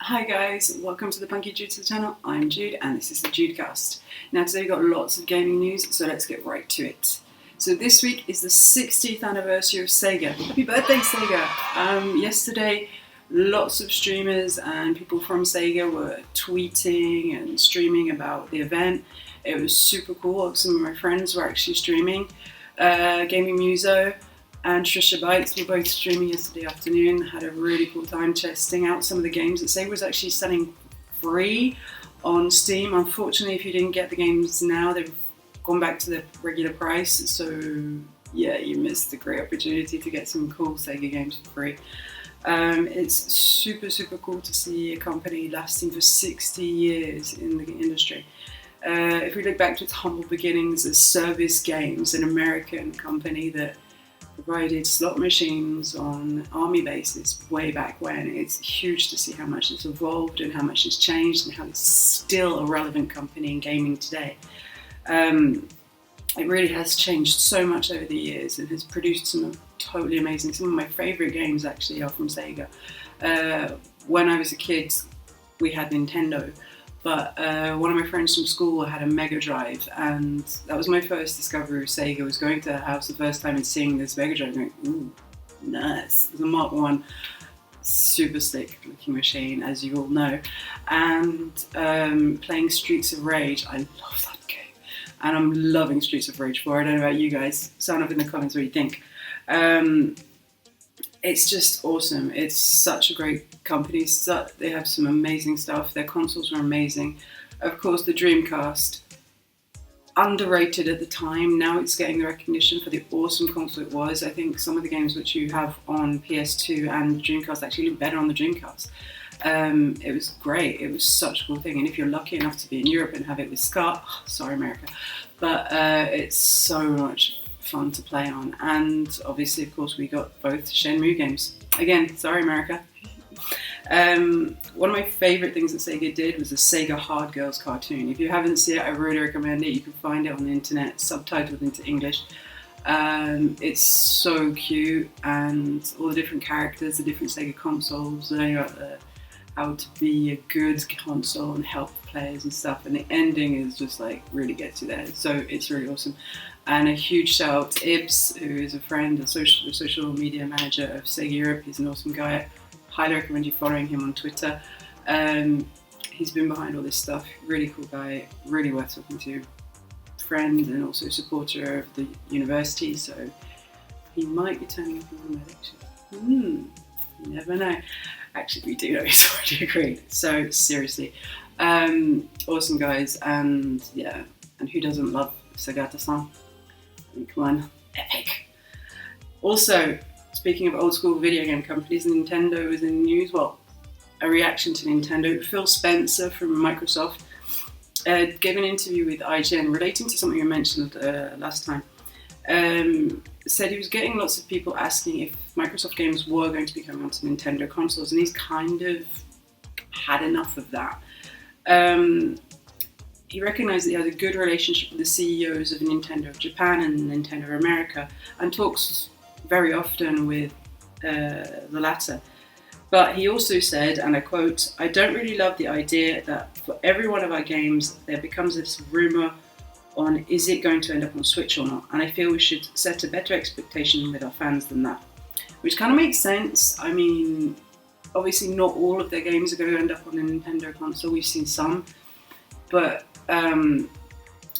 Hi guys, welcome to the Punky Jude channel. I'm Jude and this is the Judecast. Now today we've got lots of gaming news, so let's get right to it. So this week is the 60th anniversary of Sega. Happy birthday Sega! Yesterday lots of streamers and people from Sega were tweeting and streaming about the event. It was super cool. Some of my friends were actually streaming. Gaming Muso and Trisha Bites were both streaming yesterday afternoon. Had a really cool time testing out some of the games that Sega was actually selling free on Steam. Unfortunately, if you didn't get the games now, they've gone back to the regular price. So yeah, you missed a great opportunity to get some cool Sega games for free. It's super cool to see a company lasting for 60 years in the industry. If we look back to its humble beginnings as Service Games, an American company that provided slot machines on army bases way back when, it's huge to see how much it's evolved and how much it's changed and how it's still a relevant company in gaming today. It really has changed so much over the years and has produced some totally amazing, some of my favourite games actually are from Sega. When I was a kid we had Nintendo, but one of my friends from school had a Mega Drive, and that was my first discovery of Sega. Was going to her house the first time and seeing this Mega Drive going, ooh, nice. It was a Mark 1, super slick looking machine, as you all know, and playing Streets of Rage. I love that game, and I'm loving Streets of Rage 4. I don't know about you guys, sound off in the comments what you think. It's just awesome. It's such a great company. They have some amazing stuff. Their consoles are amazing. Of course, the Dreamcast, underrated at the time. Now it's getting the recognition for the awesome console it was. I think some of the games which you have on PS2 and the Dreamcast actually look better on the Dreamcast. It was great. It was such a cool thing. And if you're lucky enough to be in Europe and have it with SCART, sorry America, but it's so much fun to play on. And obviously, of course, we got both Shenmue games. Again, sorry America. One of my favourite things that Sega did was the Sega Hard Girls cartoon. If you haven't seen it, I really recommend it. You can find it on the internet, subtitled into English. It's so cute, and all the different characters, the different Sega consoles, learning about how to be a good console and help players and stuff. And the ending is just like really gets you there. So it's really awesome. And a huge shout out to Ibs, who is a friend, the social media manager of Sega Europe. He's an awesome guy. Highly recommend you following him on Twitter. He's been behind all this stuff. Really cool guy, really worth talking to. Friend and also supporter of the university, so he might be turning up in one of my lectures. You never know. Actually, we do know he's already agreed. So seriously, awesome guys, and yeah, and who doesn't love Segata-san? Come on, epic. Also, speaking of old school video game companies, Nintendo is in the news. Well, a reaction to Nintendo. Phil Spencer from Microsoft gave an interview with IGN relating to something I mentioned last time. Said he was getting lots of people asking if Microsoft games were going to be coming onto Nintendo consoles, and he's kind of had enough of that. He recognised that he has a good relationship with the CEOs of Nintendo of Japan and Nintendo of America, and talks very often with the latter. But he also said, and I quote, "I don't really love the idea that for every one of our games there becomes this rumour on is it going to end up on Switch or not, and I feel we should set a better expectation with our fans than that." Which kind of makes sense. I mean, obviously not all of their games are going to end up on a Nintendo console. We've seen some, but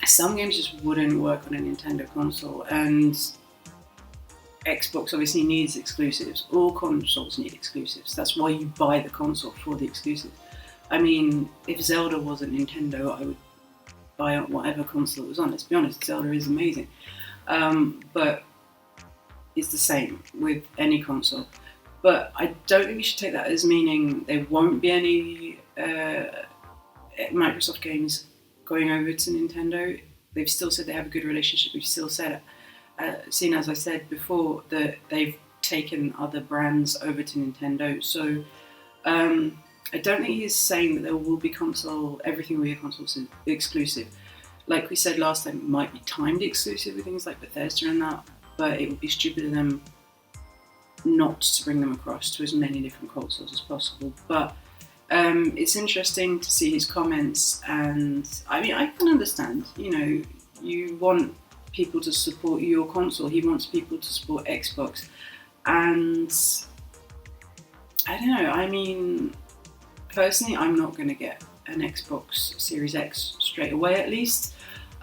some games just wouldn't work on a Nintendo console, and Xbox obviously needs exclusives. All consoles need exclusives. That's why you buy the console, for the exclusives. I mean, if Zelda wasn't Nintendo, I would buy whatever console it was on. Let's be honest, Zelda is amazing. But it's the same with any console. But I don't think you should take that as meaning there won't be any Microsoft games going over to Nintendo. They've still said they have a good relationship. We've still said, seen as I said before, that they've taken other brands over to Nintendo. So I don't think he's saying that there will be everything will be a console exclusive. Like we said last time, it might be timed exclusive with things like Bethesda and that, but it would be stupid of them not to bring them across to as many different consoles as possible. But It's interesting to see his comments, and I mean, I can understand. You know, you want people to support your console. He wants people to support Xbox, and I don't know. I mean, personally, I'm not going to get an Xbox Series X straight away. At least,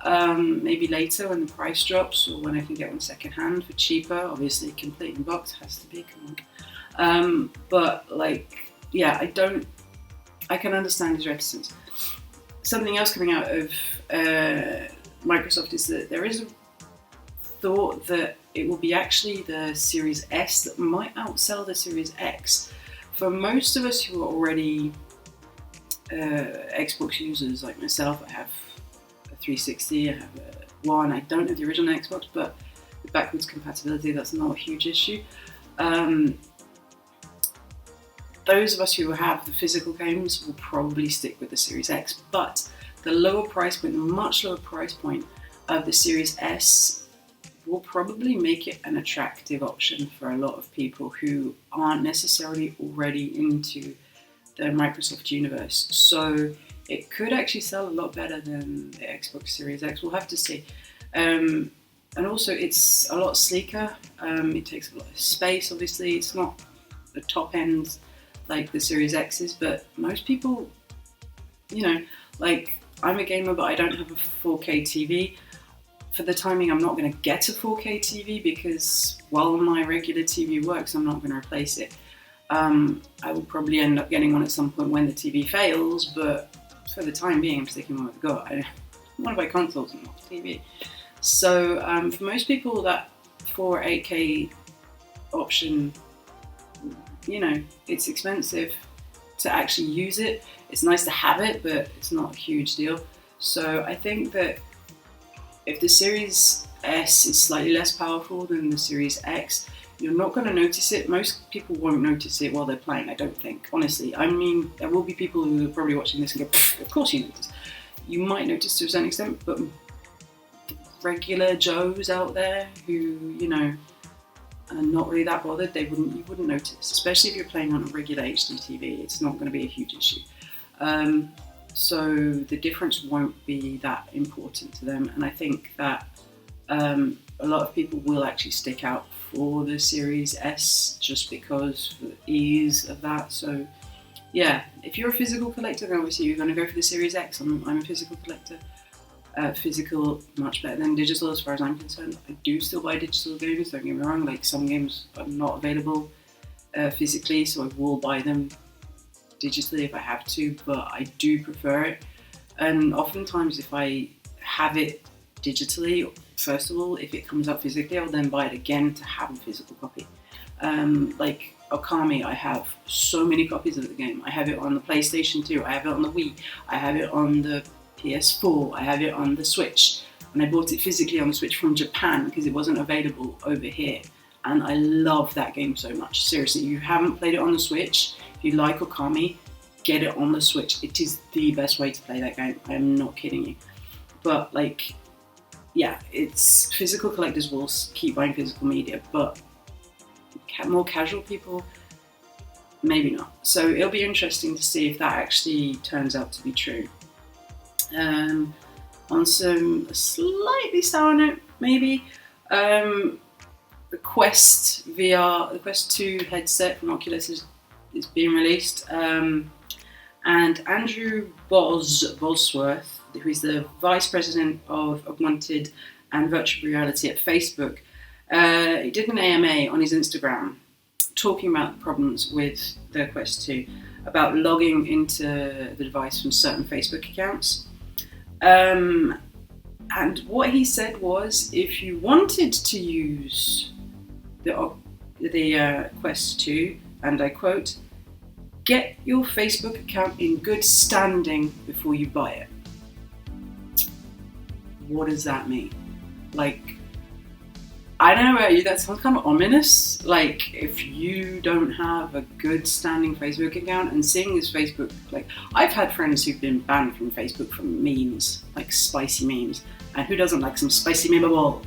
maybe later when the price drops, or when I can get one second hand for cheaper. Obviously, complete in box has to be. Come on. But like, yeah, I can understand his reticence. Something else coming out of Microsoft is that there is a thought that it will be actually the Series S that might outsell the Series X. For most of us who are already Xbox users like myself, I have a 360, I have a One. I don't have the original Xbox, but with backwards compatibility, that's not a huge issue. Those of us who have the physical games will probably stick with the Series X, but the lower price point, the much lower price point of the Series S will probably make it an attractive option for a lot of people who aren't necessarily already into the Microsoft universe. So it could actually sell a lot better than the Xbox Series X. We'll have to see. And also it's a lot sleeker. It takes a lot of space, obviously. It's not the top end like the Series X is, but most people, you know, like I'm a gamer, but I don't have a 4K TV. For the timing, I'm not going to get a 4K TV because while my regular TV works, I'm not going to replace it. I will probably end up getting one at some point when the TV fails, but for the time being, I'm sticking with what I've got. I want to buy consoles and not TV. So for most people, that 4K option, you know, it's expensive to actually use it. It's nice to have it, but it's not a huge deal. So I think that if the Series S is slightly less powerful than the Series X, you're not going to notice it. Most people won't notice it while they're playing, I don't think, honestly. I mean, there will be people who are probably watching this and go, of course you notice. You might notice to a certain extent, but regular Joes out there who, you know, are not really that bothered, you wouldn't notice, especially if you're playing on a regular HD TV. It's not going to be a huge issue. So the difference won't be that important to them, and I think that a lot of people will actually stick out for the Series S just because of the ease of that. So yeah, if you're a physical collector, then obviously you're going to go for the Series X. I'm a physical collector. Physical much better than digital as far as I'm concerned. I do still buy digital games, don't get me wrong, like some games are not available physically, so I will buy them digitally if I have to, but I do prefer it. And oftentimes if I have it digitally, first of all, if it comes out physically, I'll then buy it again to have a physical copy. Like Okami, I have so many copies of the game. I have it on the PlayStation 2, I have it on the Wii, I have it on the PS4, I have it on the Switch, and I bought it physically on the Switch from Japan because it wasn't available over here, and I love that game so much. Seriously, if you haven't played it on the Switch, if you like Okami, get it on the Switch. It is the best way to play that game. I am not kidding you. But like, yeah, it's physical collectors will keep buying physical media, but more casual people, maybe not. So it'll be interesting to see if that actually turns out to be true. On some slightly sour note, maybe, the Quest VR, the Quest 2 headset from Oculus is being released, and Andrew Bosworth, who is the Vice President of Augmented and Virtual Reality at Facebook, he did an AMA on his Instagram talking about the problems with the Quest 2, about logging into the device from certain Facebook accounts. And what he said was, if you wanted to use the Quest 2, and I quote, get your Facebook account in good standing before you buy it. What does that mean? Like, I don't know about you, that sounds kind of ominous. Like, if you don't have a good standing Facebook account, and seeing as Facebook, like, I've had friends who've been banned from Facebook from memes, like spicy memes, and who doesn't like some spicy memeables?